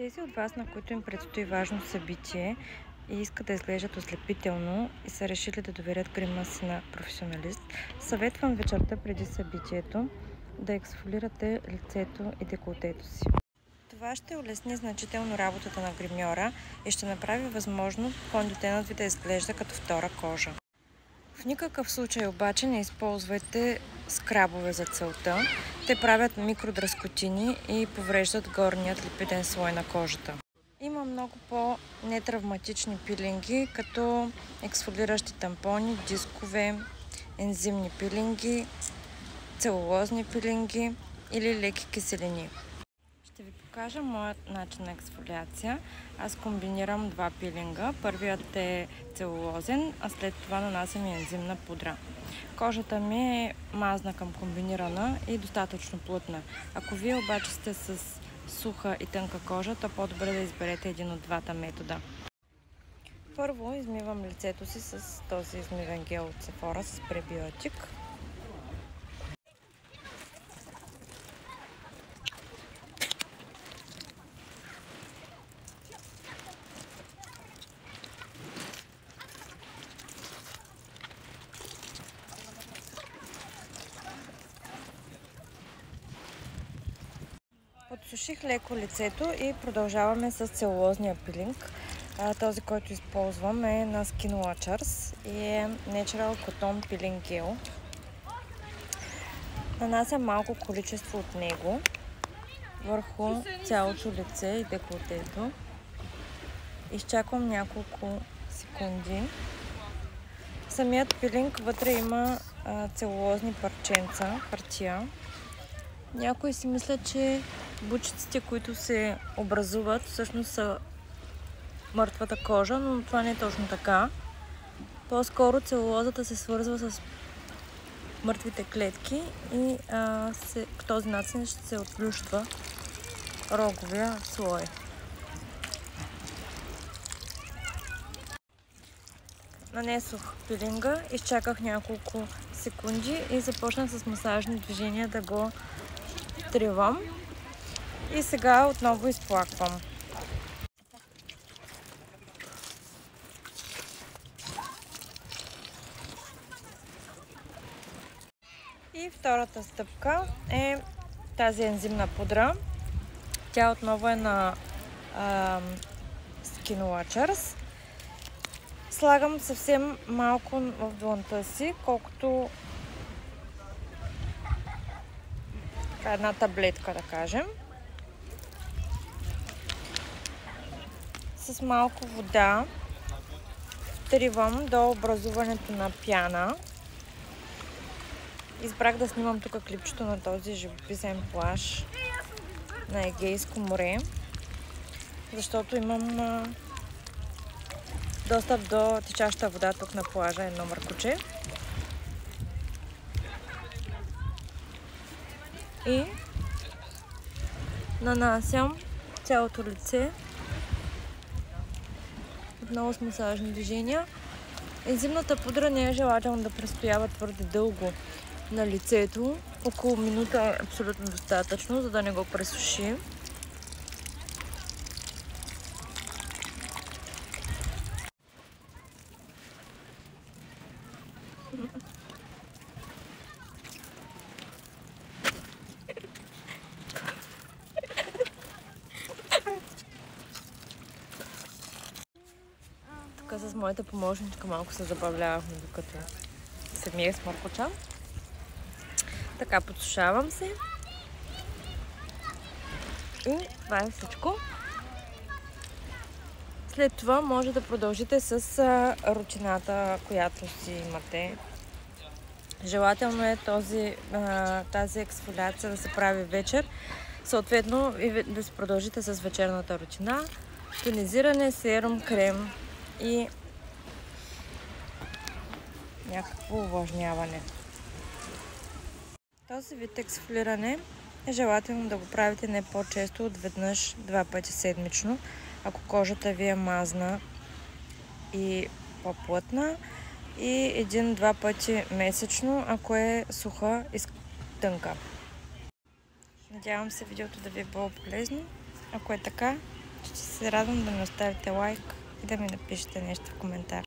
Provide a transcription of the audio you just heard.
Тези от вас, на които им предстои важно събитие и искат да изглеждат ослепително и са решили да доверят грима си на професионалист, съветвам вечерта преди събитието да ексфолирате лицето и деколтето си. Това ще улесни значително работата на гримьора и ще направи възможно фондьотенът ви да изглежда като втора кожа. В никакъв случай обаче не използвайте скрабове за целта. Те правят микродръскотини и повреждат горният липиден слой на кожата. Има много по-нетравматични пилинги, като ексфолиращи тампони, дискове, ензимни пилинги, целулозни пилинги или леки киселини. Ще ви покажа моят начин на ексфолиация. Аз комбинирам два пилинга. Първият е целулозен, а след това нанасям и ензимна пудра. Кожата ми е мазна към комбинирана и достатъчно плътна. Ако вие обаче сте с суха и тънка кожа, то по-добре да изберете един от двата метода. Първо измивам лицето си с този измивен гел от Sephora с пребиотик. Подсуших леко лицето и продължаваме с целулозния пилинг. Този, който използвам, е на Skin Watchers и е Natural Cotton Peeling Gel. Нанасям малко количество от него върху цялото лице и деколтето. Изчаквам няколко секунди. Самият пилинг вътре има целулозни парченца, хартия. Някои си мислят, че бучиците, които се образуват, всъщност са мъртвата кожа, но това не е точно така. По-скоро целулозата се свързва с мъртвите клетки и по този начин ще се отплющва роговия слой. Нанесох пилинга, изчаках няколко секунди и започнах с масажни движения да го тривам. И сега отново изплаквам. И втората стъпка е тази ензимна пудра. Тя отново е на Skin Watchers. Слагам съвсем малко в длънта си, колкото една таблетка, да кажем. С малко вода втривам до образуването на пяна. Избрах да снимам тук клипчето на този живописен плаж на Егейско море, защото имам достъп до течаща вода тук на плажа, едно мъркуче. И нанасям цялото лице отново с масажни движения. Ензимната пудра не е желателно да престоява твърде дълго на лицето. Около минута е абсолютно достатъчно, за да не го пресуши. Тук с моята помощничка малко се забавлявахме, докато се мие с мъркоча. Така, подсушавам се. И това е всичко. След това може да продължите с рутината, която си имате. Желателно е тази ексфолиация да се прави вечер. Съответно и да се продължите с вечерната рутина. Тонизиране, серум, крем и някакво увлажняване. Този вид ексфолиране е желателно да го правите не по-често от веднъж, два пъти седмично, ако кожата ви е мазна и по-плътна, и един-два пъти месечно, ако е суха и тънка. Надявам се видеото да ви е било полезно. Ако е така, Ще се радвам да ми оставите лайк и да ми напишете нещо в коментар.